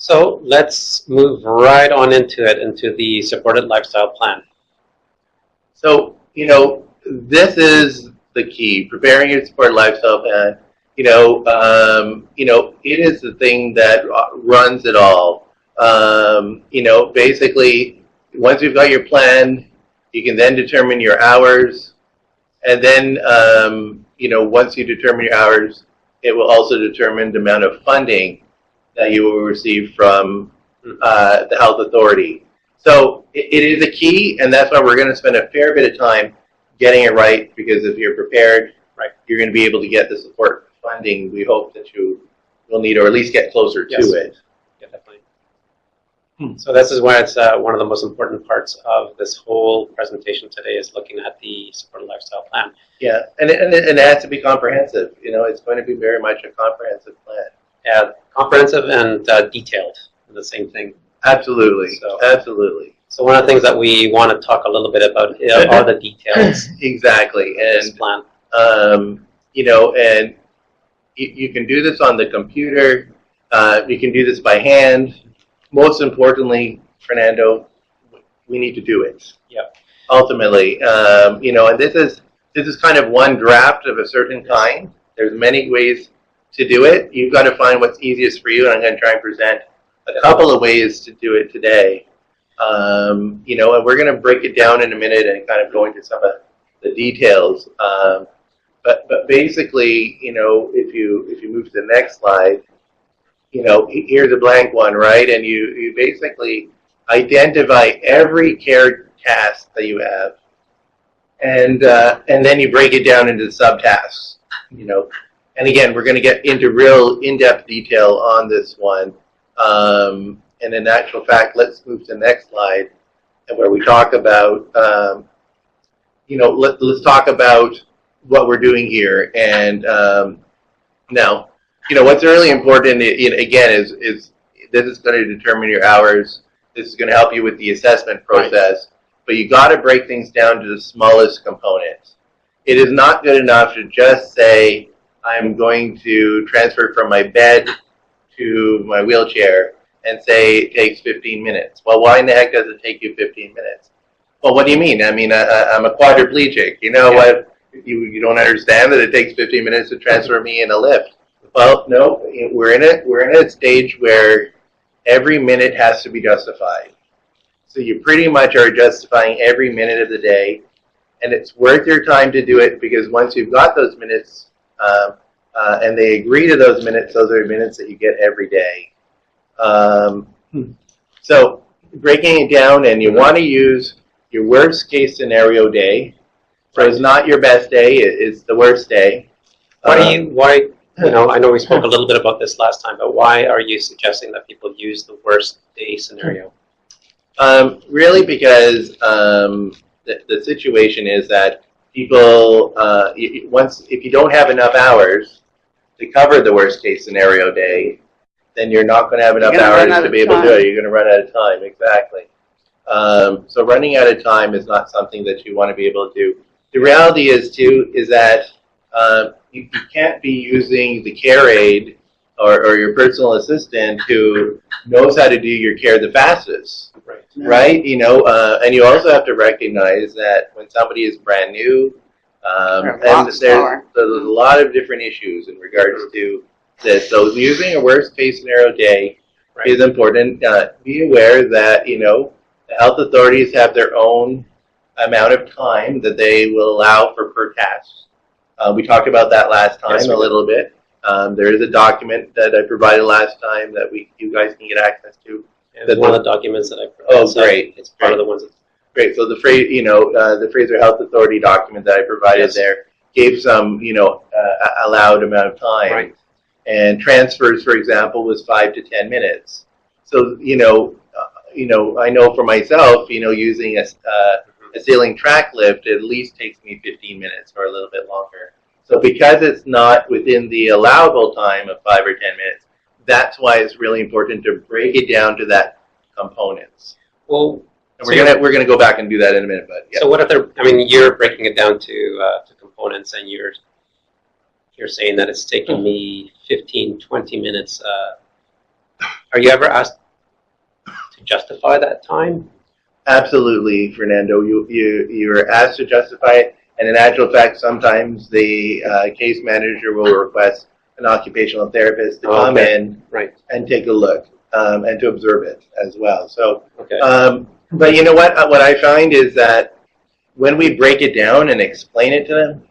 So let's move right on into it, into the supported lifestyle plan. So, this is the key, preparing your support lifestyle plan. It is the thing that runs it all. Basically, once you've got your plan, you can then determine your hours. And then, once you determine your hours, it will also determine the amount of funding that you will receive from the health authority. So it is a key, and that's why we're going to spend a fair bit of time getting it right, because if you're prepared, right, you're going to be able to get the support funding we hope that you will need, or at least get closer to it. Yeah, definitely. So this is why it's one of the most important parts of this whole presentation today, is looking at the supported lifestyle plan. Yeah, and it has to be comprehensive. It's going to be very much a comprehensive plan. Yeah, comprehensive and detailed, the same thing. Absolutely, absolutely. So one of the things that we want to talk a little bit about are the details. Exactly, and this plan. And you can do this on the computer. You can do this by hand. Most importantly, Fernando, we need to do it. Yeah. Ultimately, and this is kind of one draft of a certain kind. There's many ways to do it. You've got to find what's easiest for you, and I'm going to try and present a couple of ways to do it today. And we're going to break it down in a minute and kind of go into some of the details. But basically, if you move to the next slide, here's a blank one, right? And you basically identify every care task that you have, and then you break it down into subtasks. And again, we're going to get into real in-depth detail on this one. And in actual fact, let's move to the next slide, and where we talk about, let's talk about what we're doing here. And now, what's really important, again, is this is going to determine your hours. This is going to help you with the assessment process. But you got to break things down to the smallest components. It is not good enough to just say, I'm going to transfer from my bed to my wheelchair and say it takes 15 minutes. Well, why in the heck does it take you 15 minutes? Well, what do you mean? I mean, I'm a quadriplegic. What? You don't understand that it takes 15 minutes to transfer me in a lift. Well, no, we're in a stage where every minute has to be justified. So you pretty much are justifying every minute of the day, and it's worth your time to do it, because once you've got those minutes, and they agree to those are minutes that you get every day. So breaking it down, and you want to use your worst case scenario day. So it's not your best day, it's the worst day. Why, I know we spoke a little bit about this last time, but why are you suggesting that people use the worst day scenario? Really because the situation is that people, if you don't have enough hours to cover the worst case scenario day, then you're not going to have enough hours to be able to do it. You're going to run out of time, exactly. So running out of time is not something that you want to be able to do. The reality is, too, is that you can't be using the care aide or your personal assistant who knows how to do your care the fastest, right? And you also have to recognize that when somebody is brand new, and there's a lot of different issues in regards to this. So using a worst case scenario day is important. Be aware that, the health authorities have their own amount of time that they will allow for per task. We talked about that last time a little bit. There is a document that I provided last time that you guys can get access to. That's one of the documents that I provided. Oh, great! It's part of the ones. Great. So the Fraser Health Authority document that I provided there gave some, allowed amount of time. Right. And transfers, for example, was 5 to 10 minutes. So I know for myself, using a ceiling track lift, it at least takes me 15 minutes or a little bit longer. So because it's not within the allowable time of 5 or 10 minutes, that's why it's really important to break it down to that components. Well, and we're gonna go back and do that in a minute. But yeah. So what if they're? I mean, you're breaking it down to components, and you're saying that it's taking me 15, 20 minutes Are you ever asked to justify that time? Absolutely, Fernando. You're asked to justify it, and in actual fact, sometimes the case manager will request an occupational therapist to come in and take a look and to observe it as well. So, but you know what? What I find is that when we break it down and explain it to them,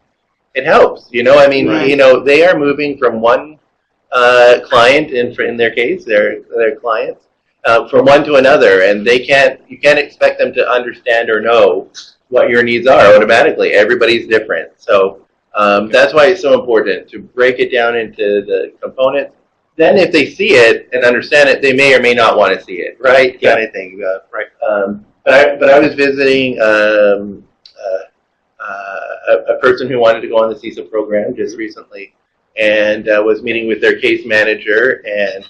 it helps. You know, I mean, you know, they are moving from one client in their case, their clients. From one to another, and you can't expect them to understand or know what your needs are automatically. Everybody's different. So that's why it's so important to break it down into the components. Then if they see it and understand it, they may or may not want to see it, right? Yeah. Kind of thing. But I was visiting a person who wanted to go on the CISA program just recently, and was meeting with their case manager, and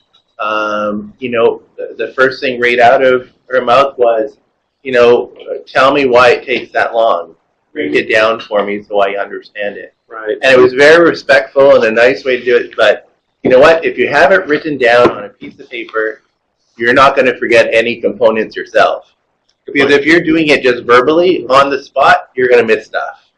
you know, the first thing right out of her mouth was, you know, tell me why it takes that long. Break it down for me so I understand it. Right. And it was very respectful and a nice way to do it. But you know what? If you have it written down on a piece of paper, you're not going to forget any components yourself. Because if you're doing it just verbally on the spot, you're going to miss stuff,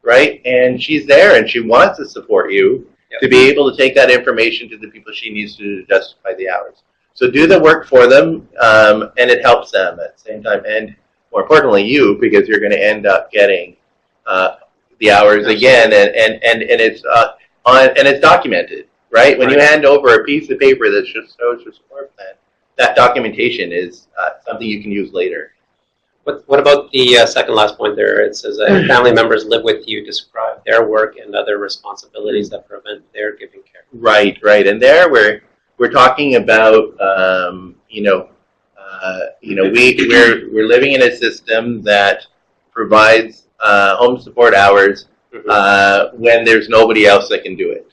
right? And she's there and she wants to support you to be able to take that information to the people she needs to justify the hours. So do the work for them, and it helps them at the same time. And more importantly, you, because you're going to end up getting the hours again, and it's documented, right? When you hand over a piece of paper that just shows your support plan, that documentation is something you can use later. What about the second last point there? It says that family members live with you, describe their work and other responsibilities that prevent their giving care. Right. And there we're talking about we're living in a system that provides home support hours when there's nobody else that can do it.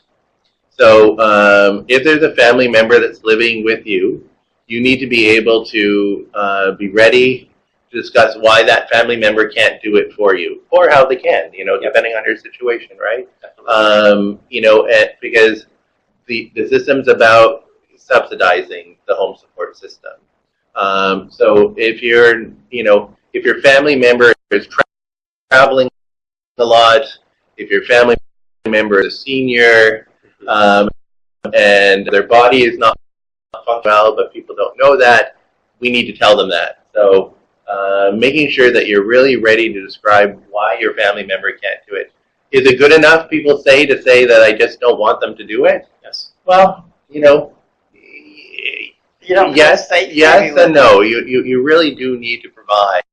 So if there's a family member that's living with you, you need to be able to be ready to discuss why that family member can't do it for you, or how they can, you know, depending on your situation, right? Because the system's about subsidizing the home support system. So if your family member is traveling a lot, if your family member is a senior, and their body is not functioning well, but people don't know that, we need to tell them that. So making sure that you're really ready to describe why your family member can't do it. Is it good enough, people say, to say that I just don't want them to do it? Yes. Well, you know, yes and no. You really do need to provide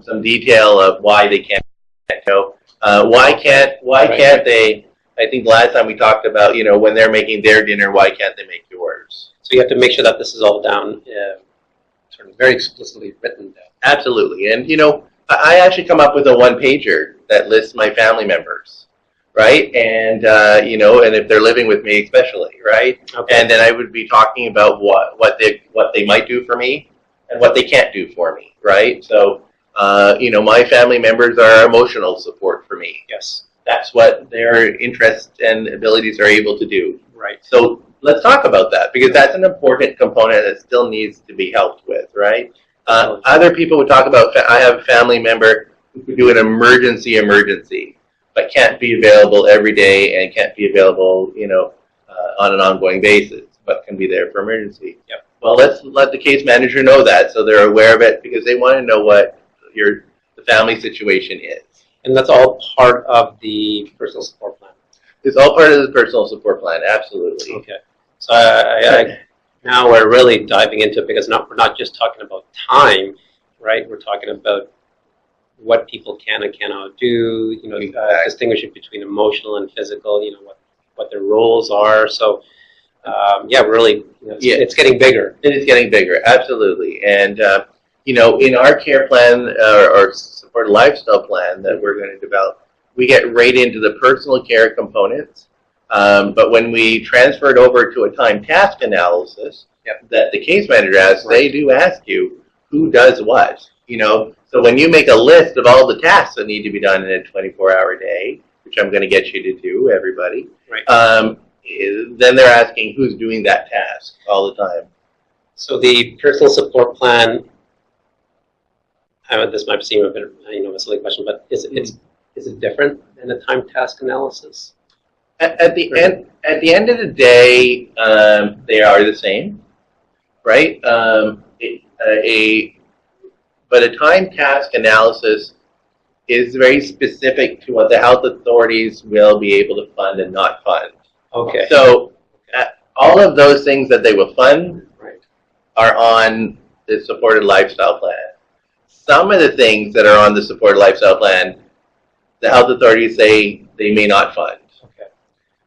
some detail of why they can't go. Why can't they? I think last time we talked about, you know, when they're making their dinner, why can't they make yours? So you have to make sure that this is all down, sort of very explicitly written down. Absolutely. And, you know, I actually come up with a one-pager that lists my family members, right? And, and if they're living with me especially, right? Okay. And then I would be talking about what they might do for me and what they can't do for me, right? So, my family members are emotional support for me. Yes. That's what their interests and abilities are able to do. Right. So let's talk about that, because that's an important component that still needs to be helped with, right? Other people would talk about, I have a family member who could do an emergency, but can't be available every day and can't be available, on an ongoing basis, but can be there for emergency. Yep. Well, let's let the case manager know that, so they're aware of it, because they want to know what the family situation is. And that's all part of the personal support plan. It's all part of the personal support plan, absolutely. Okay. So now we're really diving into it, because we're not just talking about time, right? We're talking about what people can and cannot do, distinguishing between emotional and physical, what their roles are. So, really, it's getting bigger. It is getting bigger, absolutely. And, in our care plan or supported lifestyle plan that we're going to develop, we get right into the personal care components. But when we transfer it over to a time task analysis that the case manager asks, they do ask you who does what. So when you make a list of all the tasks that need to be done in a 24-hour day, which I'm going to get you to do, everybody, then they're asking who's doing that task all the time. So the personal support plan, this might seem a bit, a silly question, but is it different than a time task analysis? At the end of the day, they are the same, right? But a time task analysis is very specific to what the health authorities will be able to fund and not fund. Okay. So all of those things that they will fund are on the supported lifestyle plan. Some of the things that are on the supported lifestyle plan, the health authorities say they may not fund. Okay.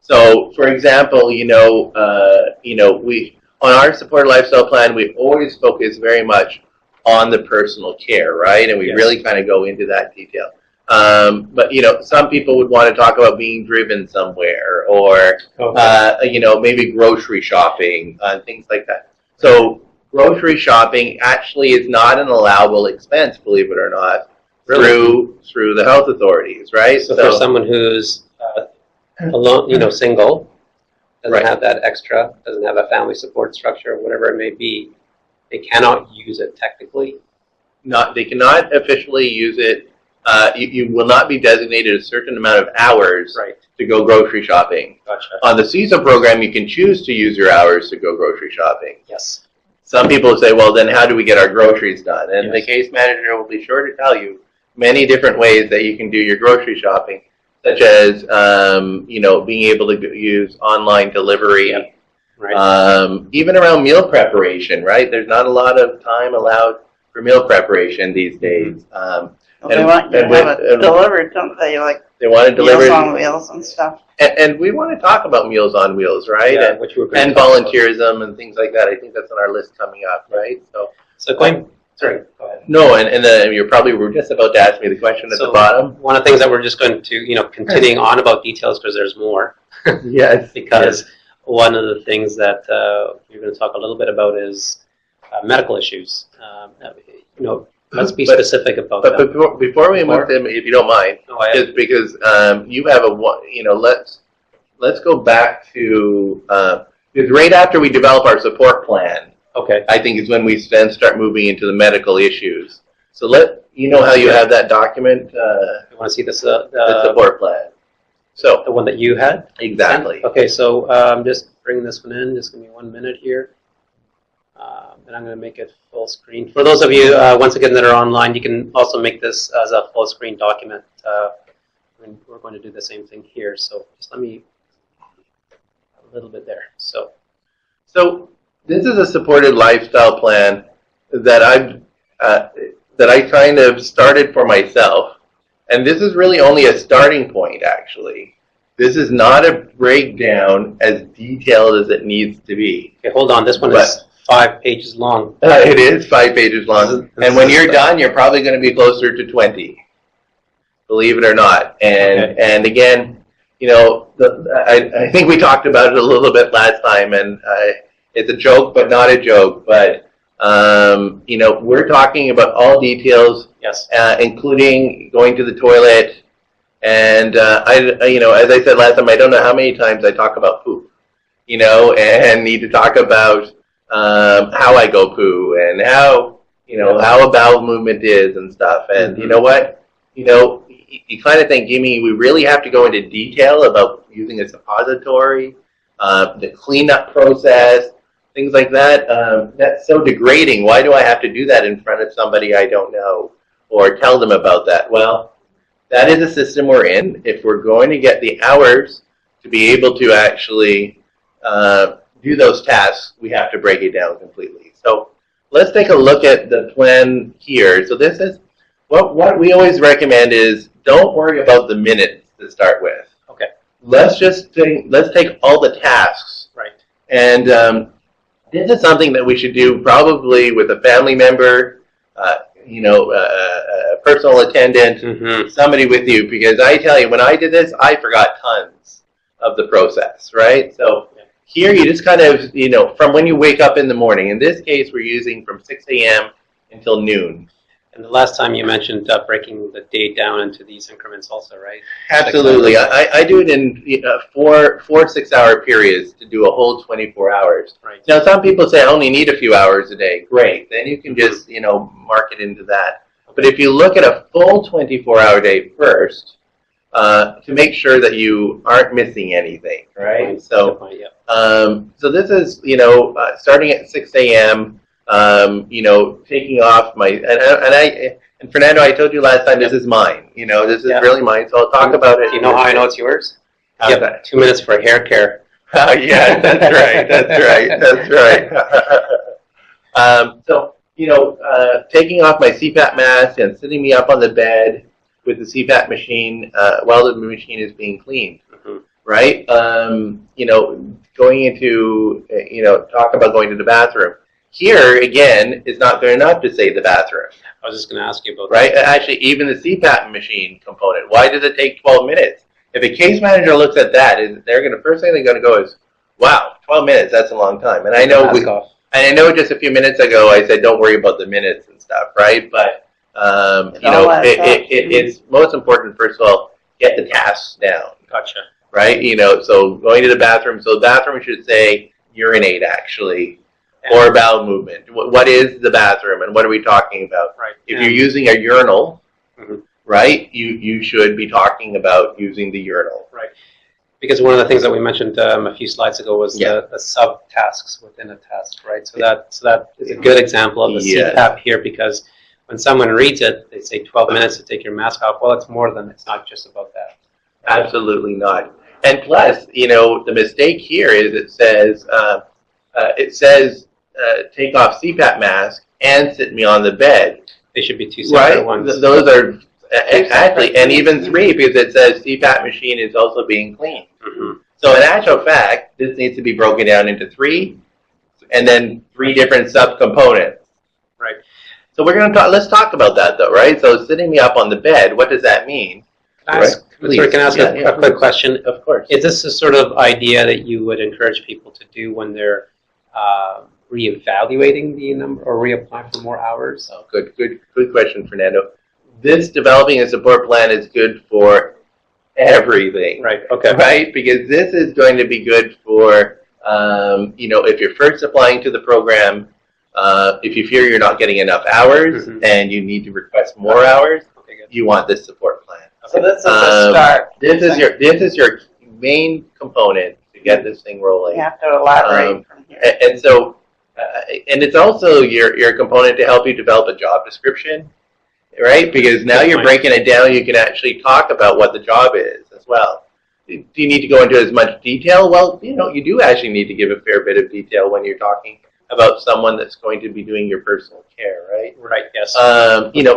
So, for example, we on our supported lifestyle plan, we always focus very much on the personal care, right? And we really kind of go into that detail. But some people would want to talk about being driven somewhere, or maybe grocery shopping, things like that. So grocery shopping actually is not an allowable expense, believe it or not, through the health authorities, right? So for someone who's alone, single, doesn't have that extra, doesn't have a family support structure, whatever it may be, they cannot use it technically. They cannot officially use it. You will not be designated a certain amount of hours to go grocery shopping. Gotcha. On the CISO program, you can choose to use your hours to go grocery shopping. Yes. Some people say, well, then how do we get our groceries done? And the case manager will be sure to tell you many different ways that you can do your grocery shopping, such as, being able to use online delivery, even around meal preparation, right? There's not a lot of time allowed for meal preparation these days. They want you to have it delivered, don't they? Like they want it delivered. Meals on Wheels and stuff. And we want to talk about Meals on Wheels, right? Yeah, and volunteerism and things like that. I think that's on our list coming up, right? So going, sorry, go ahead. No, and you probably were just about to ask me the question at the bottom. One of the things that we're just going to, continuing on about details because there's more. Yes. Because one of the things that we're going to talk a little bit about is medical issues. Let's be specific about that. But before we move to, if you don't mind, just because you have let's go back to because right after we develop our support plan, I think is when we then start moving into the medical issues. So how you have that document. You want to see this? The support plan. So the one that you had. Exactly. Okay, so just bring this one in. Just give me 1 minute here. And I'm going to make it full screen. For those of you, once again, that are online, you can also make this as a full screen document. We're going to do the same thing here. So just let me a little bit there. So this is a supported lifestyle plan that I kind of started for myself, and this is really only a starting point. Actually, this is not a breakdown as detailed as it needs to be. Okay, hold on. This one is 5 pages long. It is 5 pages long. And when you're done, you're probably going to be closer to 20. Believe it or not. And again, I think we talked about it a little bit last time, and it's a joke, but not a joke. But, we're talking about all details, including going to the toilet. And, as I said last time, I don't know how many times I talk about poop, and need to talk about how I go poo and how a bowel movement is and stuff. And you know what? You kind of think, Jimmy, we really have to go into detail about using a suppository, the cleanup process, things like that. That's so degrading. Why do I have to do that in front of somebody I don't know or tell them about that? Well, that is a system we're in. If we're going to get the hours to be able to actually do those tasks, we have to break it down completely. So let's take a look at the plan here. So this is what we always recommend is don't worry about the minutes to start with. Okay. Let's take all the tasks. Right. And this is something that we should do probably with a family member, a personal attendant, somebody with you, because I tell you, when I did this, I forgot tons of the process, right? So here you just kind of, from when you wake up in the morning. In this case, we're using from 6 a.m. until noon. And the last time you mentioned breaking the day down into these increments also, right? Absolutely. I do it in four 6-hour periods to do a whole 24 hours. Right. Now, some people say I only need a few hours a day. Great. Then you can just, mark it into that. But if you look at a full 24-hour day first, to make sure that you aren't missing anything, right? So, so this is, starting at 6 a.m., taking off my, and Fernando, I told you last time, this is mine. This is really mine, so I'll talk about it. Do you know how I know it's yours? You have 2 minutes for hair care. Yeah, that's right. That's right. So, taking off my CPAP mask and sitting me up on the bed with the CPAP machine while the machine is being cleaned, right? Going into, talk about going to the bathroom. Here, again, is not good enough to say the bathroom. I was just going to ask you about that. Right? Actually, even the CPAP machine component. Why does it take 12 minutes? If a case manager looks at that, first thing they're going to go is, wow, 12 minutes, that's a long time. And I know just a few minutes ago I said don't worry about the minutes and stuff, right? But, it's most important, first of all, get the tasks down. Gotcha. Right? So going to the bathroom, so the bathroom should say urinate, actually. Or bowel movement. What is the bathroom, and what are we talking about? Right. If you're using a urinal, right, you should be talking about using the urinal. Right. Because one of the things that we mentioned a few slides ago was the sub-tasks within a task, right? So that is a good example of the CPAP here, because when someone reads it, they say 12 minutes to take your mask off. Well, it's more than, it's not just about that. Absolutely not. And plus, the mistake here is it says take off CPAP mask and sit me on the bed. They should be two separate ones. Those are actually, and even 3 because it says CPAP machine is also being cleaned. So in actual fact, this needs to be broken down into 3, and then 3 different subcomponents. Right. So we're going to let's talk about that though, right? So sitting me up on the bed, what does that mean? Can I ask a quick question? Of course. Is this a sort of idea that you would encourage people to do when they're reevaluating the number or reapplying for more hours? Oh, good question, Fernando. This developing a support plan is good for everything. Right. Okay. Right, because this is going to be good for if you're first applying to the program, if you fear you're not getting enough hours and you need to request more hours, you want this support plan. So this is the start. This is your main component to get this thing rolling. You have to elaborate from here. And so, and it's also your component to help you develop a job description, right? Because now you're breaking it down, you can actually talk about what the job is as well. Do you need to go into as much detail? Well, you do actually need to give a fair bit of detail when you're talking about someone that's going to be doing your personal care, right? Right, yes.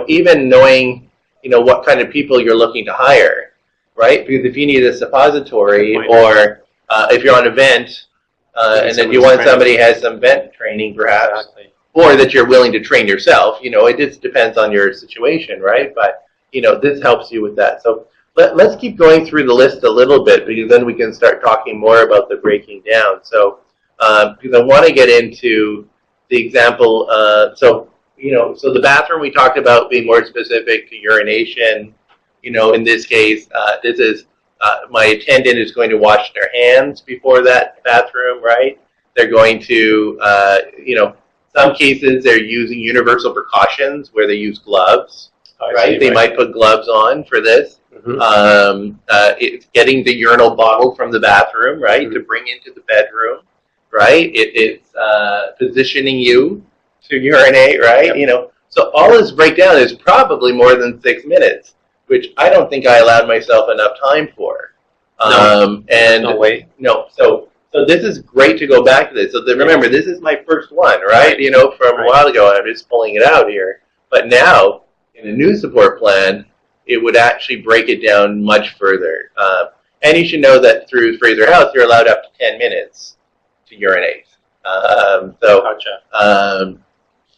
Even knowing, what kind of people you're looking to hire, right? Because if you need a suppository or if you're on a vent, and then you want somebody who has some vent training, perhaps, or that you're willing to train yourself. It just depends on your situation, right? But this helps you with that. So let's keep going through the list a little bit, because then we can start talking more about the breaking down. So because I want to get into the example. So the bathroom we talked about being more specific to urination. In this case, this is. My attendant is going to wash their hands before that bathroom, right? They're going to, some cases they're using universal precautions where they use gloves, right? They might put gloves on for this. It's getting the urinal bottle from the bathroom, right, to bring into the bedroom, right? It's positioning you to urinate, right? So all this breakdown is probably more than 6 minutes, which I don't think I allowed myself enough time for. No way. No. So this is great to go back to this. So remember, this is my first one, right? From a while ago, I'm just pulling it out here. But now, in a new support plan, it would actually break it down much further. And you should know that through Fraser House, you're allowed up to 10 minutes to urinate. Gotcha.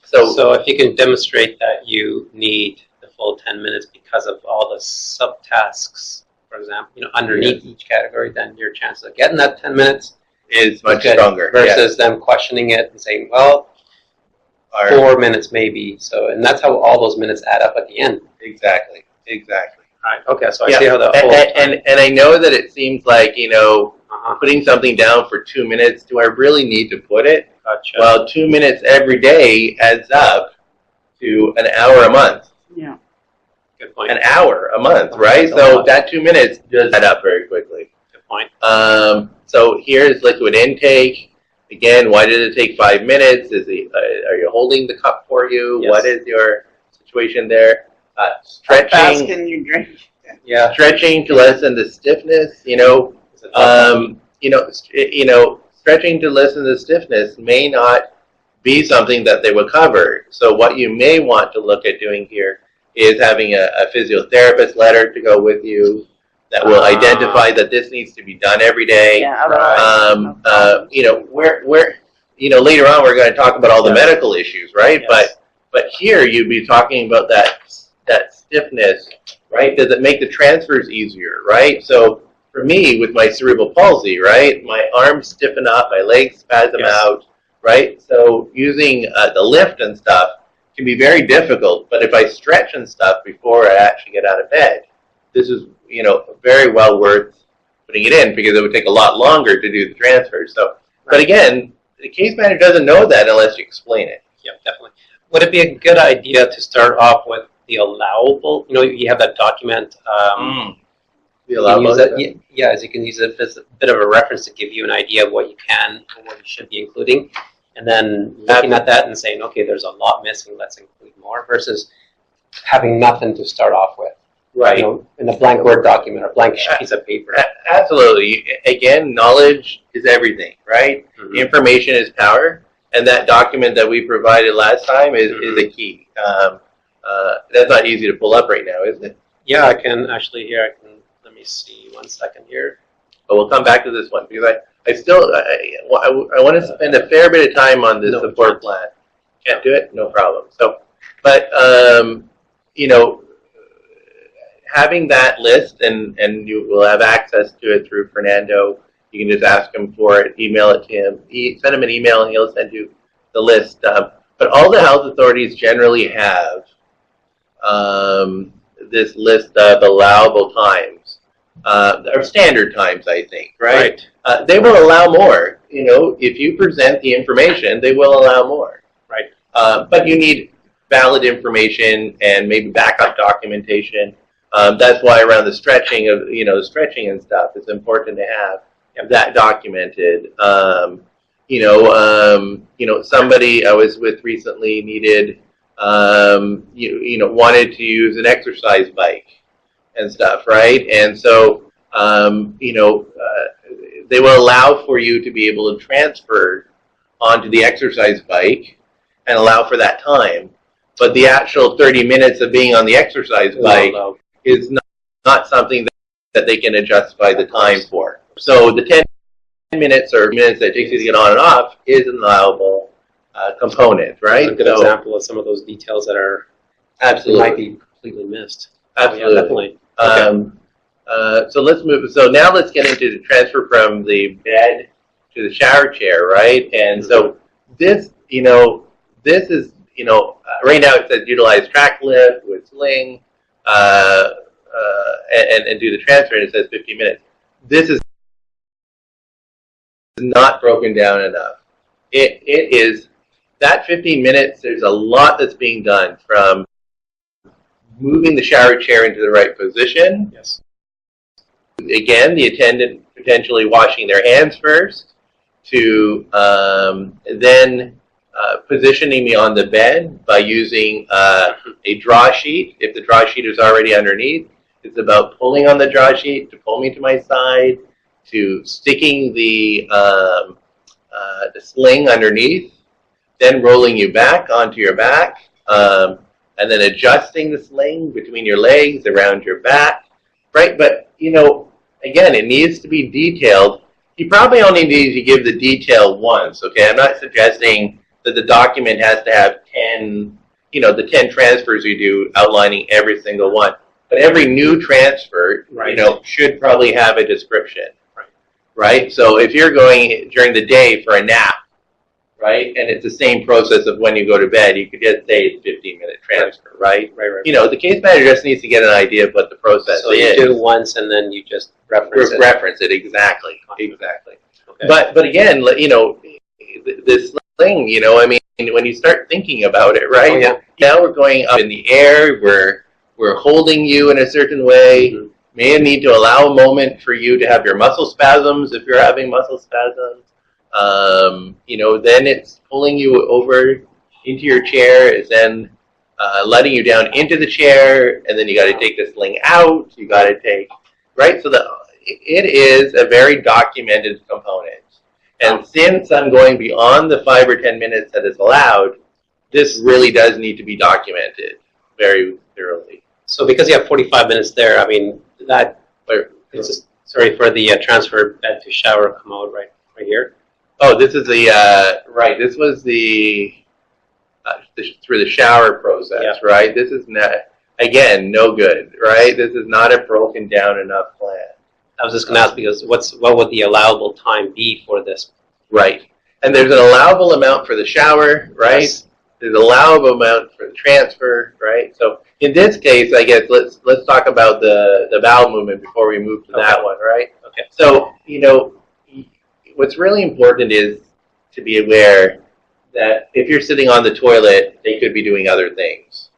So if you can demonstrate that you need the full 10 minutes because of all the subtasks, for example, underneath each category, then your chances of getting that 10 minutes is much stronger. Versus them questioning it and saying, well, are 4 minutes maybe. So, and that's how all those minutes add up at the end. exactly. Right. Okay. So I Yeah. see how that And, whole. and I know that it seems like, Uh-huh. putting something down for 2 minutes, do I really need to put it? Gotcha. Well, 2 minutes every day adds up to an hour a month. Yeah. Good point. An hour a month, Wow, right? that's a So lot. that 2 minutes does add up very quickly. Good point. So here's liquid intake. Again, why did it take 5 minutes? Are you holding the cup for you? Yes. What is your situation there? How fast Stretching, can you drink? Yeah. stretching to lessen the stiffness. It's a tough one. Stretching to lessen the stiffness may not be something that they would cover. So what you may want to look at doing here is having a physiotherapist letter to go with you that will identify that this needs to be done every day. Yeah, otherwise, Later on we're going to talk about all the Yeah. medical issues, right? Yes. But here you'd be talking about that stiffness, right? Does it make the transfers easier, right? So for me, with my cerebral palsy, right, my arms stiffen up, my legs spasm Yes. out, right? So using the lift and stuff can be very difficult. But if I stretch and stuff before I actually get out of bed, this is very well worth putting it in because it would take a lot longer to do the transfer. So, but again, the case manager doesn't know that unless you explain it. Yeah, definitely. Would it be a good idea to start off with the allowable? You have that document. The You can allowable use stuff? it, yeah, as you can use it as a bit of a reference to give you an idea of what you can or what you should be including, and then looking at that and saying, okay, there's a lot missing, let's include more, versus having nothing to start off with. Right. In a blank Word document or blank piece of paper. Absolutely. Again, knowledge is everything, right? Mhm. Information is power, and that document that we provided last time is a key. That's not easy to pull up right now, is it? Yeah, I can actually here. Let me see 1 second here. But we'll come back to this one because I want to spend a fair bit of time on this No, support plan. Can't do it? No problem. So, but having that list and you will have access to it through Fernando. You can just ask him for it, email it to him, send him an email, and he'll send you the list. But all the health authorities generally have this list of allowable times, or standard times, I think, right? They will allow more. If you present the information, they will allow more. Right. But you need valid information and maybe backup documentation. That's why around the stretching and stuff, it's important to have that documented. Somebody I was with recently needed, wanted to use an exercise bike and stuff, right? And so, they will allow for you to be able to transfer onto the exercise bike and allow for that time. But the actual 30 minutes of being on the exercise bike is not something that they can justify the time for. So the 10 minutes or minutes that it takes you to get on and off is an allowable component, right? A good example of some of those details that are Absolutely. might be completely missed. Absolutely. Yeah, definitely. Okay. So let's move. So now let's get into the transfer from the bed to the shower chair, right? And so this, this is, right now it says utilize track lift with sling, and do the transfer, and it says 15 minutes. This is not broken down enough. It is that 15 minutes. There's a lot that's being done from moving the shower chair into the right position. Yes. Again, the attendant potentially washing their hands first, to then positioning me on the bed by using a draw sheet. If the draw sheet is already underneath, it's about pulling on the draw sheet to pull me to my side, to sticking the sling underneath, then rolling you back onto your back, and then adjusting the sling between your legs, around your back, right? But, again, it needs to be detailed. You probably only need to give the detail once, okay? I'm not suggesting that the document has to have 10, the 10 transfers you do outlining every single one. But every new transfer, should probably have a description, right? So if you're going during the day for a nap, right? And it's the same process of when you go to bed. You could just say it's 15-minute transfer, right? Right. You know, the case manager just needs to get an idea of what the process So is. you do once and then you just reference it. Reference it, exactly. Okay. But again, you know, this thing, you know, I mean, when you start thinking about it, right? Oh, yeah. Now we're going up in the air. We're holding you in a certain way. Mhm. May need to allow a moment for you to have your muscle spasms if you're having muscle spasms. You know, then it's pulling you over into your chair. It's then letting you down into the chair, and then you got to take the sling out. You got to take, right? So it is a very documented component. And since I'm going beyond the 5 or 10 minutes that is allowed, this really does need to be documented very thoroughly. So because you have 45 minutes there, I mean, that, it's just, sorry, for the transfer bed to shower commode right here. Oh, this is the, right, this was the through the shower process, Yeah. right? This is not, again, no good, right? This is not a broken down enough plan. I was just going to ask because what would the allowable time be for this? Right. And there's an allowable amount for the shower, right? Yes. There's an allowable amount for the transfer, right? So in this case, I guess let's talk about the bowel movement before we move to that one, right? Okay. So, you know, what's really important is to be aware that if you're sitting on the toilet, they could be doing other things.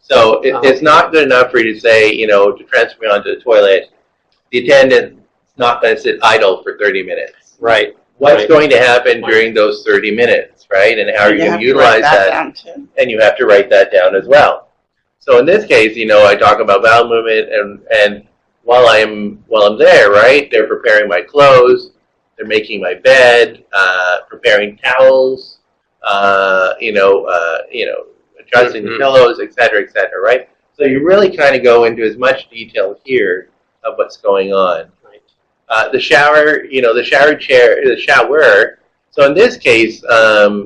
So it's not good enough for you to say, you know, to transfer me onto the toilet, the attendant's not going to sit idle for 30 minutes. Right. What's going to happen during those 30 minutes, right? And how are you going to utilize that? And you have to write that down as well. So in this case, you know, I talk about bowel movement, and while I'm there, right, they're preparing my clothes, they're making my bed, preparing towels, adjusting the pillows, et cetera, right? So you really kind of go into as much detail here of what's going on. The shower, you know, the shower. So in this case,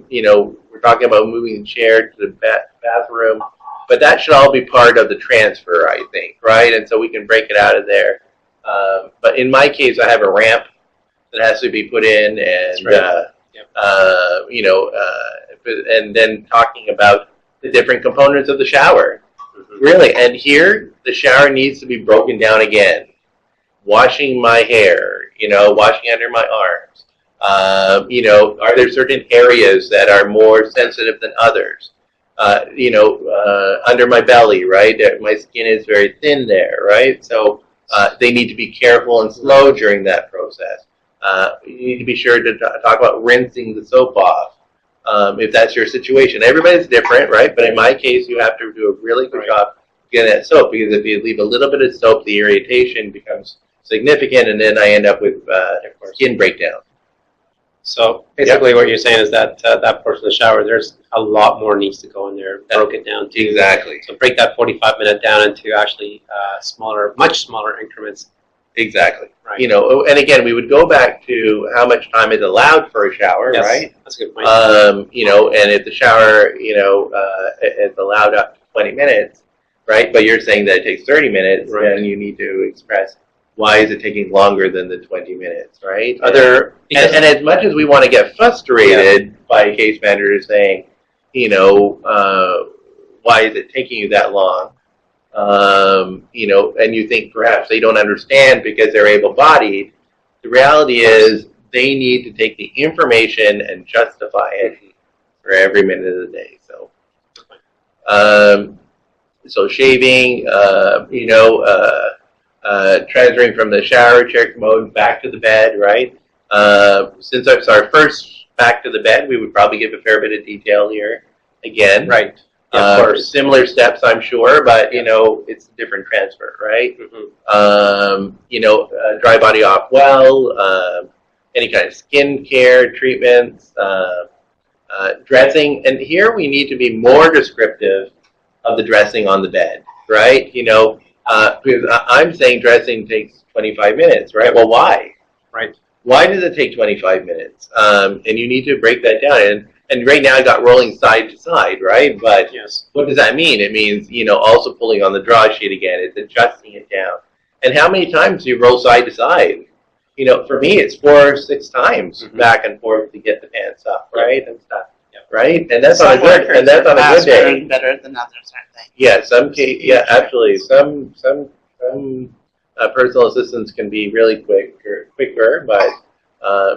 you know, we're talking about moving the chair to the bathroom, but that should all be part of the transfer, I think, right? And so we can break it out of there. But in my case, I have a ramp that has to be put in, and you know, and then talking about the different components of the shower, really. And here, the shower needs to be broken down again. Washing my hair, you know, washing under my arms. You know, are there certain areas that are more sensitive than others? You know, under my belly, right? My skin is very thin there, right? So they need to be careful and slow during that process. You need to be sure to talk about rinsing the soap off, if that's your situation. Everybody's different, right? But in my case, you have to do a really good job getting that soap, because if you leave a little bit of soap, the irritation becomes significant, and then I end up with skin breakdown. So basically what you're saying is that that portion of the shower, there's a lot more needs to go in there, broke it down to. Exactly. So break that 45-minute down into actually much smaller increments. Exactly. Right. You know, and again, we would go back to how much time is allowed for a shower, right? That's a good point. You know, and if the shower, you know, is allowed up to 20 minutes, right? But you're saying that it takes 30 minutes, then you need to express why is it taking longer than the 20 minutes, right? And as much as we want to get frustrated by a case manager saying, you know, why is it taking you that long? You know, and you think perhaps they don't understand because they're able-bodied. The reality is they need to take the information and justify it for every minute of the day. So shaving, you know, transferring from the shower chair commode back to the bed, right? Since it's our first back to the bed, we would probably give a fair bit of detail here again. Right. Similar steps, I'm sure, but, you know, it's a different transfer, right? You know, dry body off well, any kind of skin care treatments, dressing. And here we need to be more descriptive of the dressing on the bed, right? You know, because I'm saying dressing takes 25 minutes, right? Well, why? Right. Why does it take 25 minutes? And you need to break that down. And right now I got rolling side to side, right? But what does that mean? It means, you know, also pulling on the draw sheet again. It's adjusting it down. And how many times do you roll side to side? for me, it's 4 or 6 times Mhm. back and forth to get the pants up, right, and stuff, Yeah. right, and that's on a Some good workers are day. faster and better than others, aren't they? Yeah, absolutely. Some personal assistants can be really quicker, but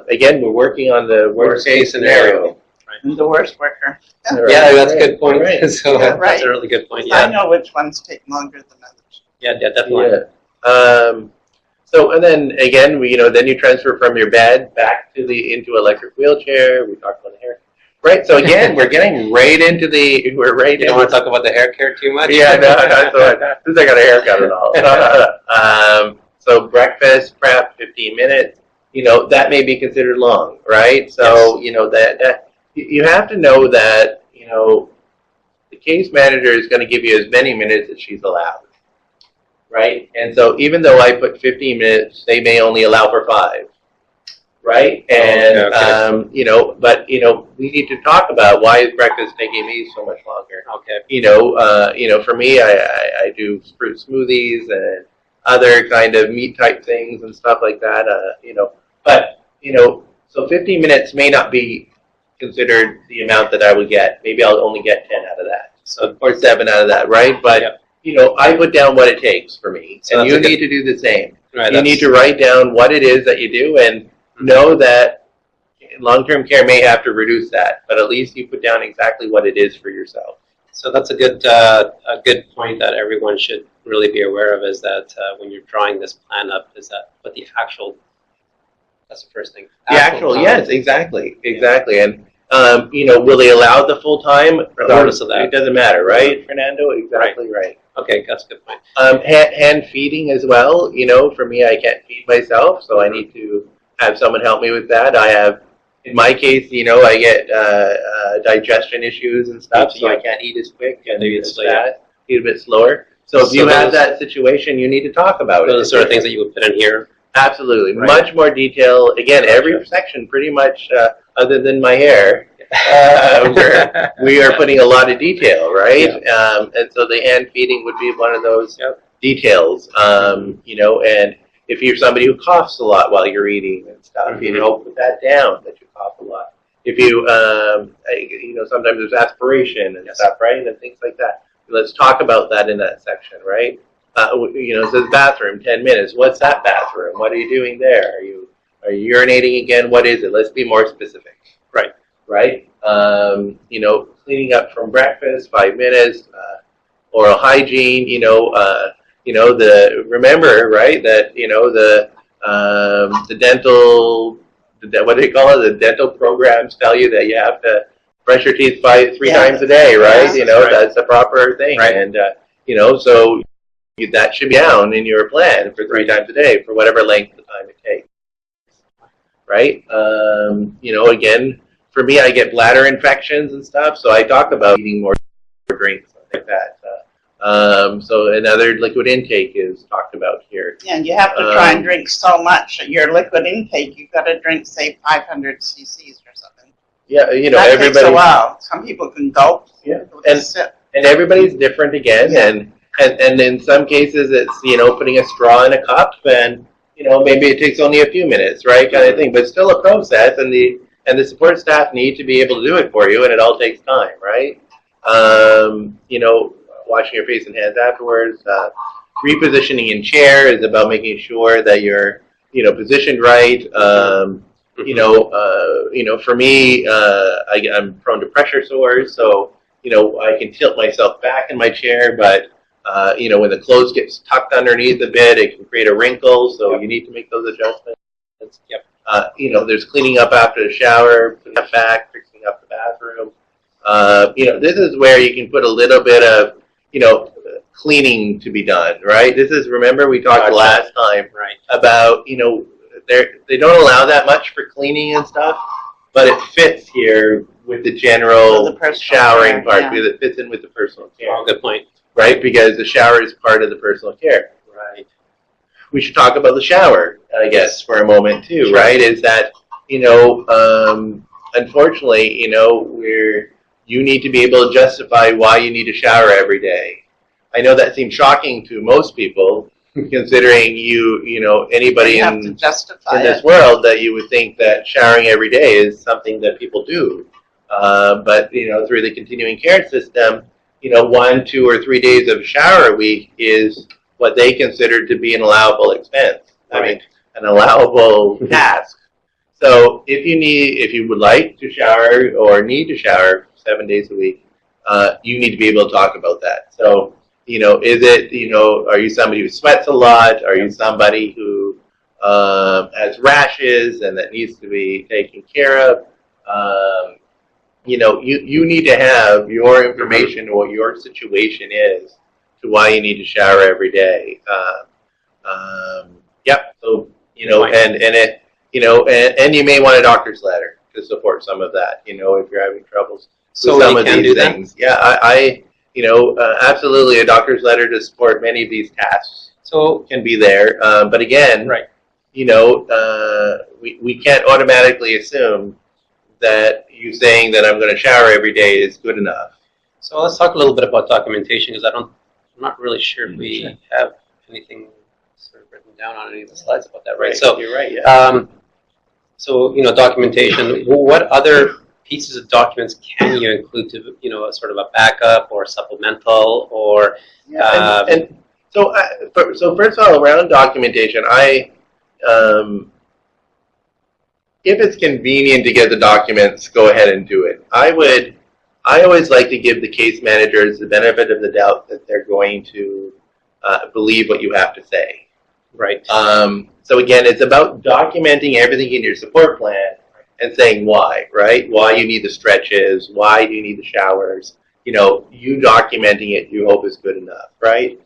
again, we're working on the worst case scenario. I'm the worst worker. Yeah, that's a good point. Right. So Yeah, that's a right. really good point. I Yeah, know which ones take longer than others. yeah, definitely. Yeah. So, and then again, then you transfer from your bed back to into electric wheelchair. We talked about the hair, right? So again, we're getting right into You don't want to talk about the hair care too much? Yeah, no, not so much. Since I got a haircut and all. So breakfast prep, 15 minutes. That may be considered long, right? So that you have to know that the case manager is going to give you as many minutes as she's allowed. Right? And so even though I put 15 minutes, they may only allow for 5. Right? And, okay. But, we need to talk about why is breakfast taking me so much longer. Okay. For me, I do fruit smoothies and other kind of meat type things and stuff like that, But, so 15 minutes may not be considered the amount that I would get. Maybe I'll only get 10 out of that. Or 7 out of that, right? But, Yep. I put down what it takes for me, So and you need to do the same. Right, You need to write down what it is that you do, and know that long-term care may have to reduce that, but at least you put down exactly what it is for yourself. So that's a good point that everyone should really be aware of, is that when you're drawing this plan up, is that what the actual, that's the first thing. The actual, yes, exactly, and will they allow the full time? Regardless of that. It doesn't matter, right, Fernando? Exactly right. Okay, that's a good point. Hand feeding as well. For me, I can't feed myself, so I need to have someone help me with that. I have, in my case, I get digestion issues and stuff, so I can't eat as quick and Maybe as it's fast, eat a bit slower. So if you have that situation, you need to talk about it. Those are the sort of things that you would put in here. Absolutely. Right. Much more detail. Again, every section pretty much, other than my hair, we are putting a lot of detail, right? And so the hand feeding would be one of those details, and if you're somebody who coughs a lot while you're eating and stuff, put that down, that you cough a lot. If you, sometimes there's aspiration and stuff, right? And things like that. Let's talk about that in that section, right? It says bathroom, 10 minutes. What's that bathroom? What are you doing there? Are you urinating again? What is it? Let's be more specific. Right? Cleaning up from breakfast, 5 minutes, oral hygiene, remember, right, that, the dental, what do they call it? The dental programs tell you that you have to brush your teeth 3 times a day, right? That's the proper thing. Right. And, so that should be down in your plan for 3 times a day for whatever length of time it takes. Right? Again, for me, I get bladder infections and stuff, so I talk about eating more drinks, stuff like that. So another liquid intake is talked about here. Yeah, and you have to try and drink so much. Your liquid intake, you've got to drink, say, 500 cc's or something. Yeah, that everybody. takes a while. Some people can gulp. Yeah, and everybody's different again, and in some cases it's putting a straw in a cup, and maybe it takes only a few minutes, right, kind of thing, but still a process, and the support staff need to be able to do it for you, and it all takes time, right? Washing your face and hands afterwards. Repositioning in chair is about making sure that you're, positioned right. For me, I'm prone to pressure sores, so I can tilt myself back in my chair, but when the clothes gets tucked underneath a bit, it can create a wrinkle, so you need to make those adjustments. There's cleaning up after the shower, putting up back, fixing up the bathroom. This is where you can put a little bit of, cleaning to be done, right? Remember we talked last time about, they don't allow that much for cleaning and stuff, but it fits here with the general showering part, because it fits in with the personal care. Oh, good point. Right? Because the shower is part of the personal care. Right. We should talk about the shower, I guess, for a moment too, right? Is that, unfortunately, you need to be able to justify why you need to shower every day. I know that seems shocking to most people, considering you know, anybody You have to in justify this it. world that you would think that showering every day is something that people do. But, you know, through the continuing care system, you know, 1, 2, or 3 days of shower a week is what they consider to be an allowable expense. I mean, an allowable task. So if you would like to shower or need to shower 7 days a week, you need to be able to talk about that. So, you know, is it, you know, are you somebody who sweats a lot? Are you somebody who has rashes and that needs to be taken care of? You know, you need to have your information or what your situation is to why you need to shower every day. Yep. So, you know, and it, you know, and you may want a doctor's letter to support some of that, you know, if you're having troubles with some of these things. Yeah, I you know, absolutely a doctor's letter to support many of these tasks can be there. But again, you know, we can't automatically assume that you saying that I'm going to shower every day is good enough. So let's talk a little bit about documentation, because I'm not really sure if we have anything sort of written down on any of the slides about that, right? So you're right. Yeah. So you know, documentation. What other pieces of documents can you include to, you know, sort of a backup or supplemental or? Yeah, and so first of all, around documentation, if it's convenient to get the documents, go ahead and do it. I always like to give the case managers the benefit of the doubt that they're going to believe what you have to say. Right. So again, it's about documenting everything in your support plan and saying why, right? Why you need the stretches, why do you need the showers. You know, you documenting it, you hope is good enough, right?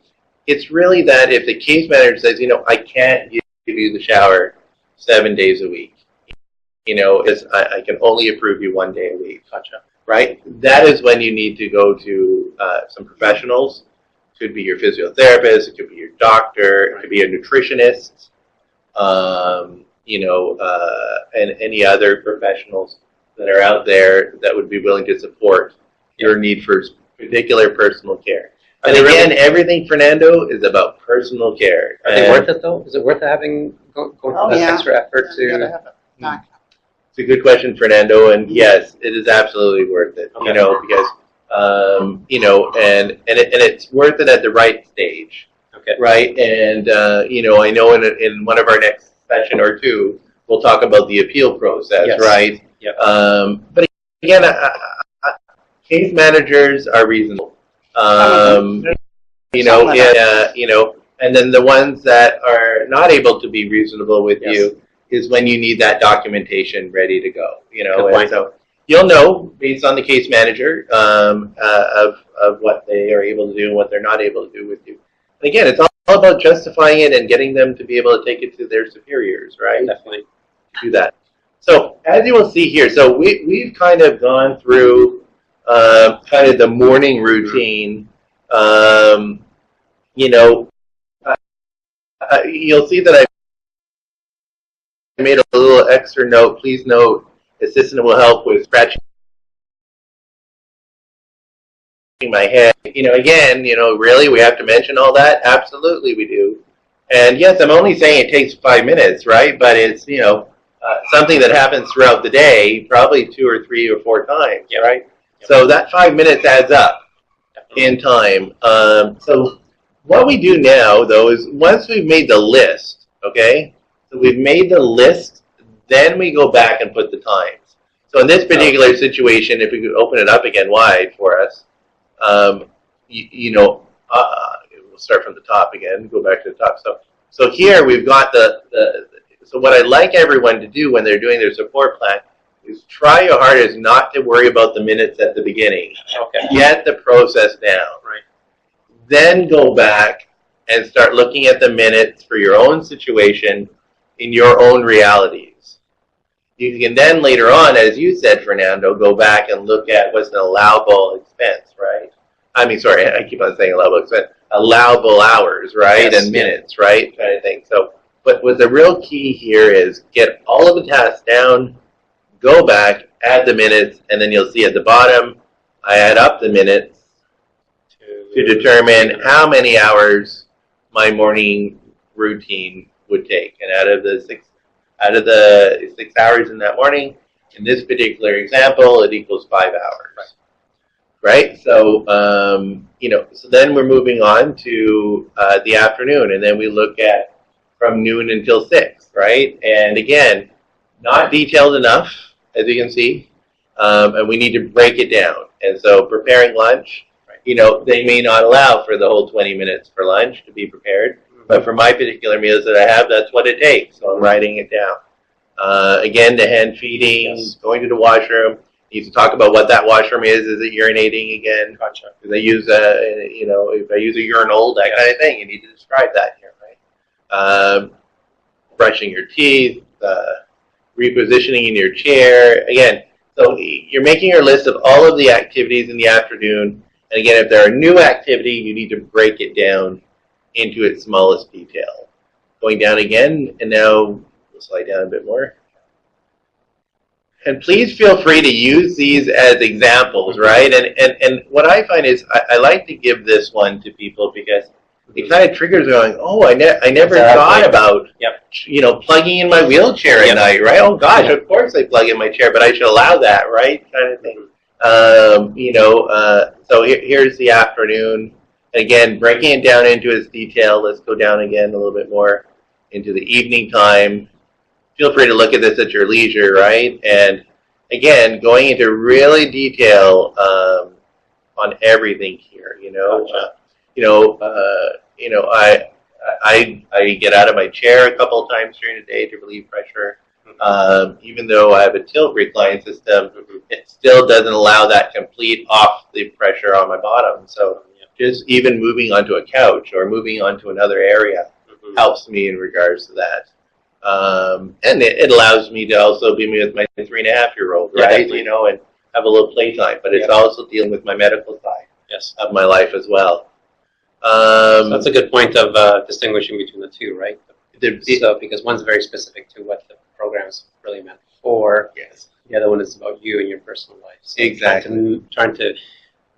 It's really that if the case manager says, you know, I can't give you the shower 7 days a week. You know, I can only approve you 1 day a week. Gotcha. Right? That is when you need to go to some professionals. It could be your physiotherapist, it could be your doctor, it could be a nutritionist, you know, and any other professionals that are out there that would be willing to support your need for particular personal care. And again, everything, Fernando, is about personal care. Are they worth it, though? Is it worth having going through that extra effort to? It's a good question, Fernando, and yes, it is absolutely worth it. Okay. You know, because you know, and it's worth it at the right stage. Okay. Right, and you know, I know in one of our next session or two, we'll talk about the appeal process. Yes. Right. Yep. But again, case managers are reasonable. You know, you know, and then the ones that are not able to be reasonable with you is when you need that documentation ready to go. You know, and so you'll know based on the case manager of what they are able to do and what they're not able to do with you. And again, it's all about justifying it and getting them to be able to take it to their superiors, right? Definitely. Do that. So as you will see here, so we've kind of gone through kind of the morning routine. You know, you'll see that I made a little extra note. Please note, assistant will help with scratching my head. You know, again, you know, really, we have to mention all that? Absolutely we do. And yes, I'm only saying it takes 5 minutes, right? But it's, you know, something that happens throughout the day, probably 2 or 3 or 4 times, right? Yep. So that 5 minutes adds up in time. So what we do now, though, is once we've made the list, okay? So we've made the list, then we go back and put the times. So in this particular situation, if we could open it up again wide for us, you know, we'll start from the top again, go back to the top. So here we've got so what I'd like everyone to do when they're doing their support plan is try your hardest not to worry about the minutes at the beginning. Okay. Get the process down. Right. Then go back and start looking at the minutes for your own situation in your own realities. You can then later on, as you said, Fernando, go back and look at what's an allowable expense, right? I mean, sorry, I keep on saying allowable expense. Allowable hours, right? Yes, and minutes, right? Kind of thing. So, but what the real key here is get all of the tasks down, go back, add the minutes, and then you'll see at the bottom, I add up the minutes to determine how many hours my morning routine would take. And out of the 6 hours in that morning, in this particular example, it equals 5 hours. Right? So, so then we're moving on to the afternoon, and then we look at from noon until 6, right? And again, not detailed enough, as you can see, and we need to break it down. And so preparing lunch, they may not allow for the whole 20 minutes for lunch to be prepared, but for my particular meals that I have, that's what it takes. So I'm writing it down. Again, the hand feeding, going to the washroom. You need to talk about what that washroom is. Is it urinating again? Gotcha. If I use if I use a urinal, that kind of thing, you need to describe that here, right? Brushing your teeth, repositioning in your chair. Again, so you're making your list of all of the activities in the afternoon. And again, if there are new activity, you need to break it down into its smallest detail. Going down again, and now we'll slide down a bit more. And please feel free to use these as examples, right? And what I find is I like to give this one to people because it kind of triggers going, oh, I never thought about, plugging in my wheelchair at night, right? Oh gosh, of course I plug in my chair, but I should allow that, right? Kind of thing. So here's the afternoon. Again, breaking it down into its detail. Let's go down again a little bit more into the evening time. Feel free to look at this at your leisure, right? And again, going into really detail on everything here. I get out of my chair a couple of times during the day to relieve pressure. Even though I have a tilt recline system, it still doesn't allow that complete off the pressure on my bottom. So just even moving onto a couch or moving onto another area helps me in regards to that. And it allows me to also be with my 3.5-year-old, right? And have a little playtime. But it's also dealing with my medical side of my life as well. So that's a good point of distinguishing between the two, right? So because one's very specific to what the program's really meant for. Yes. The other one is about you and your personal life. So Exactly. Trying to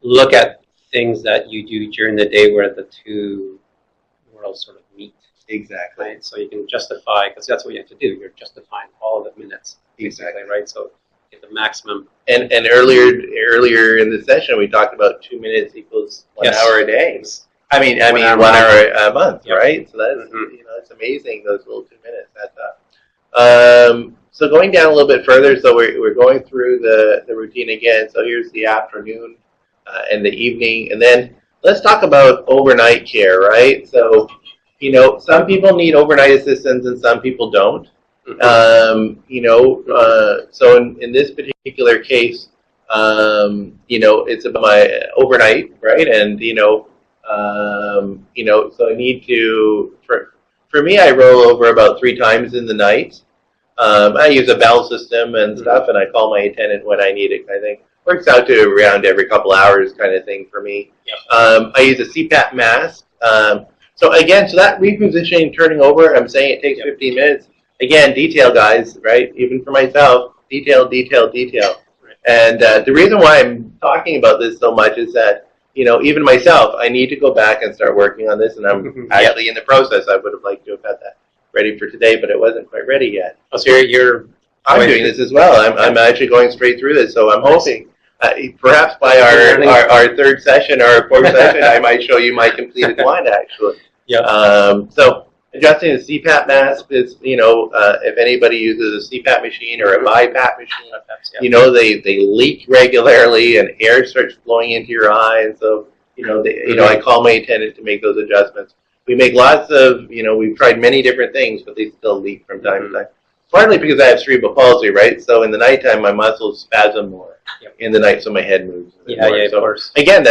look at things that you do during the day where the two worlds sort of meet. Exactly. Right? So you can justify, because that's what you have to do. You're justifying all the minutes. Exactly. Right? So get the maximum. And earlier in the session, we talked about 2 minutes equals 1 hour a day. I mean, 1 hour a month, right? So that's it's amazing, those little 2 minutes. So going down a little bit further, so we're going through the routine again. So here's the afternoon and the evening, and then let's talk about overnight care, right? So some people need overnight assistance and some people don't. So in this particular case, it's about my overnight, right? And so I need to, for me, I roll over about 3 times in the night. I use a bell system and stuff, and I call my attendant when I need it, kind of thing. Works out to around every couple hours kind of thing for me. I use a CPAP mask. So that repositioning, turning over, I'm saying it takes 15 minutes. Again, detail, guys, right? Even for myself, detail. And the reason why I'm talking about this so much is that, even myself, I need to go back and start working on this, and I'm actually in the process. I would have liked to have had that ready for today, but it wasn't quite ready yet. Oh, so I'm doing this as well. I'm actually going straight through this, so I'm hoping perhaps by our third session or our fourth session, I might show you my completed one, actually. So adjusting the CPAP mask is, if anybody uses a CPAP machine or a BiPAP machine, they leak regularly and air starts flowing into your eye, and so I call my attendant to make those adjustments. We make lots of, we've tried many different things, but they still leak from time to time. Partly because I have cerebral palsy, right? So in the nighttime, my muscles spasm more in the night, so my head moves. Of course. Again,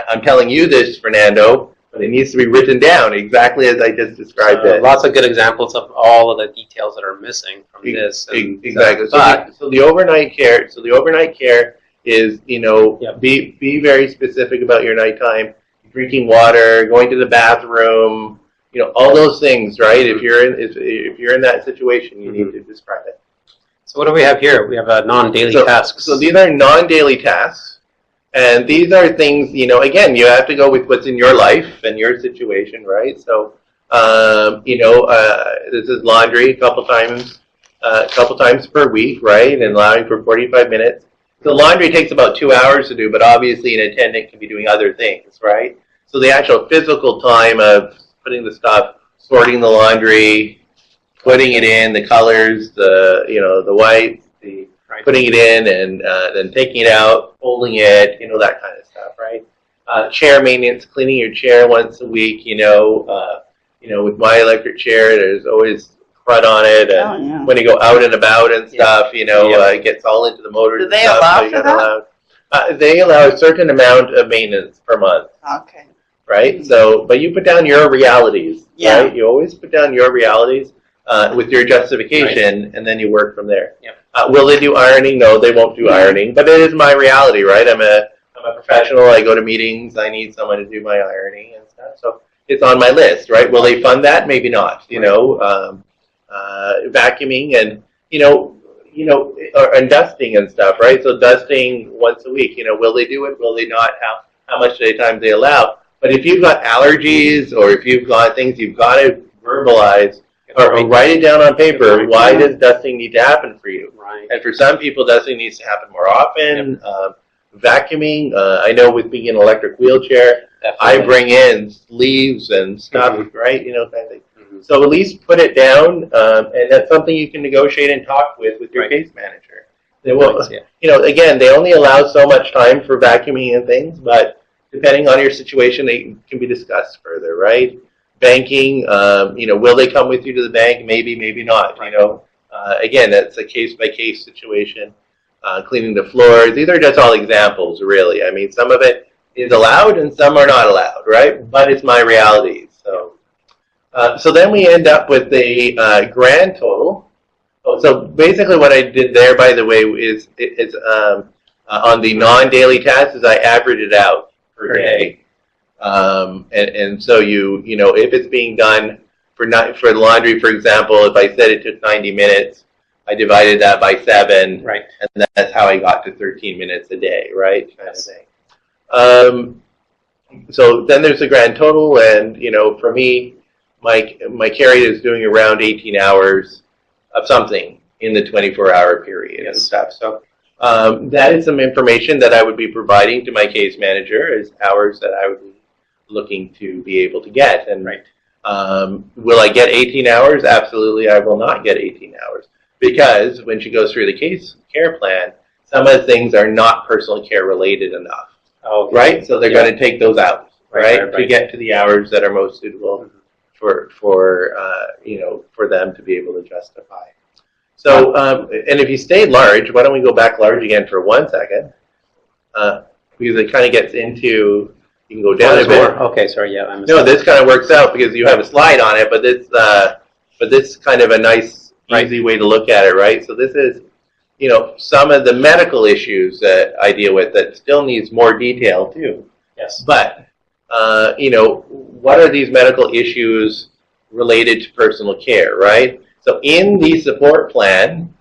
I'm telling you this, Fernando, but it needs to be written down exactly as I just described it. Lots of good examples of all of the details that are missing from this. Exactly. So the overnight care. So the overnight care is, be very specific about your nighttime. Drinking water, going to the bathroom, all those things, right? If you're in that situation, you need to describe it. So what do we have here? We have non-daily tasks. So these are non-daily tasks, and these are things, again, you have to go with what's in your life and your situation, right? So This is laundry a couple times per week, right? And allowing for 45 minutes. The laundry takes about 2 hours to do, but obviously an attendant can be doing other things, right? So the actual physical time of putting the stuff, sorting the laundry, putting it in, the colors, the whites, putting it in, and then taking it out, folding it, that kind of stuff, right? Chair maintenance, cleaning your chair once a week, with my electric chair, there's always crud on it, and when you go out and about and stuff, it gets all into the motors. Do they allow for that? They allow a certain amount of maintenance per month. Okay. Right? So, but you put down your realities, right? You always put down your realities with your justification, and then you work from there. Yep. Will they do ironing? No, they won't do ironing, but it is my reality, right? I'm a professional. I go to meetings. I need someone to do my ironing and stuff. So it's on my list, right? Will they fund that? Maybe not. Vacuuming and and dusting and stuff, right? So dusting once a week. Will they do it? Will they not? How much time they allow? But if you've got allergies or if you've got things, you've got to verbalize or write it down on paper. Why does dusting need to happen for you? Right. And for some people, dusting needs to happen more often. Vacuuming, I know with being in an electric wheelchair, I bring in leaves and stuff, right? Kind of thing. So at least put it down, and that's something you can negotiate and talk with your case manager. They will, again, they only allow so much time for vacuuming and things, but depending on your situation, they can be discussed further, right? Banking, will they come with you to the bank? Maybe, maybe not. Again, that's a case-by-case situation. Cleaning the floors. These are just all examples, really. I mean, some of it is allowed and some are not allowed, right? But it's my reality. So then we end up with the grand total. So basically what I did there, by the way, is on the non-daily tasks, is I average it out per day. And so if it's being done for the laundry, for example, if I said it took 90 minutes, I divided that by 7, right, and that's how I got to 13 minutes a day, right? Kind of thing. So then there's the grand total, and for me, my carry is doing around 18 hours of something in the 24-hour period and stuff. So that is some information that I would be providing to my case manager as hours that I would be looking to be able to get. And will I get 18 hours? Absolutely, I will not get 18 hours. Because when she goes through the case care plan, some of the things are not personal care related enough, right? So they're going to take those out, right, to get to the hours that are most suitable for them to be able to justify. So, and if you stayed large, why don't we go back large again for 1 second? Because it kind of gets into, you can go down a bit. Okay, sorry, yeah. No, this kind of works out because you have a slide on it, but this kind of a nice, easy way to look at it, right? So this is, some of the medical issues that I deal with that still needs more detail too. Yes. But, what are these medical issues related to personal care, right? So in the support plan,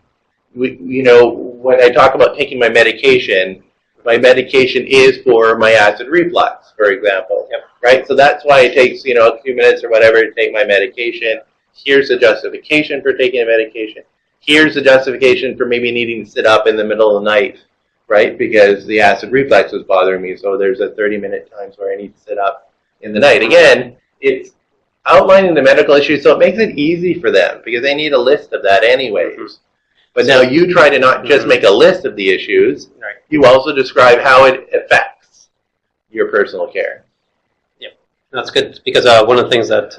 when I talk about taking my medication is for my acid reflux, for example, right? So that's why it takes, a few minutes or whatever to take my medication. Here's the justification for taking a medication. Here's the justification for maybe needing to sit up in the middle of the night, right? Because the acid reflux was bothering me. So there's a 30-minute times where I need to sit up in the night. Again, it's outlining the medical issue, so it makes it easy for them because they need a list of that anyways. But now you try to not just make a list of the issues, you also describe how it affects your personal care. Yep, that's good because one of the things that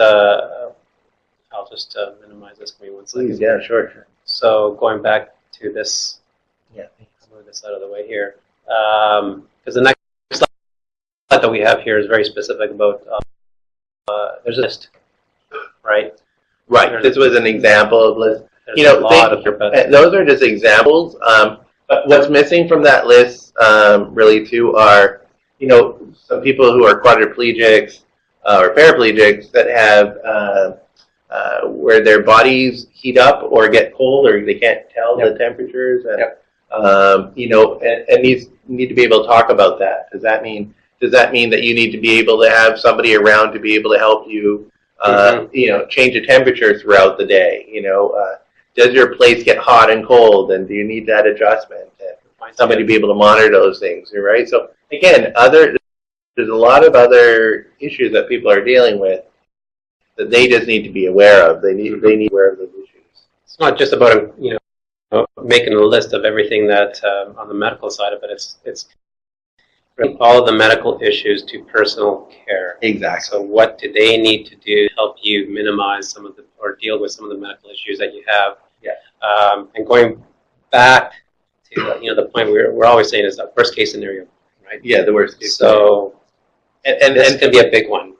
I'll just minimize this. Give me 1 second. Please, yeah, sure. So going back to this, I'll move this out of the way here, because the next slide that we have here is very specific about. There's a list, right? Right. This was an example of list. Those are just examples. But what's missing from that list, really, too, are some people who are quadriplegics or paraplegics that have. Where their bodies heat up or get cold or they can't tell the temperatures and and need to be able to talk about that. Does that mean that you need to be able to have somebody around to be able to help you You know, change of temperature throughout the day. You know, does your place get hot and cold, and do you need that adjustment? And somebody to be able to monitor those things, right? So again, there's a lot of other issues that people are dealing with that they just need to be aware of. They need to be aware of those issues. It's not just about making a list of everything that on the medical side of it. It's all of the medical issues to personal care. Exactly. So what do they need to do to help you minimize some of the or deal with some of the medical issues that you have? Yeah. And going back to the point we're always saying is that worst case scenario, right? Yeah, the worst case. So and this can be a big one.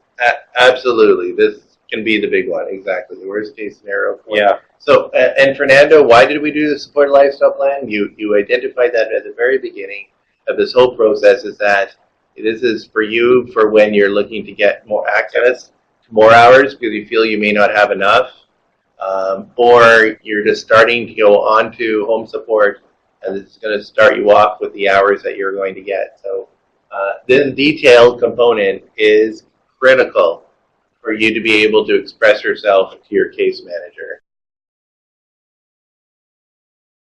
Absolutely, this can be the big one. Exactly, the worst case scenario. Yeah. So, and Fernando, why did we do the supported lifestyle plan? You identified that at the very beginning of this whole process, is that this is for you for when you're looking to get more access to more hours because you feel you may not have enough, or you're just starting to go on to home support, and it's going to start you off with the hours that you're going to get. So the detailed component is critical for you to be able to express yourself to your case manager.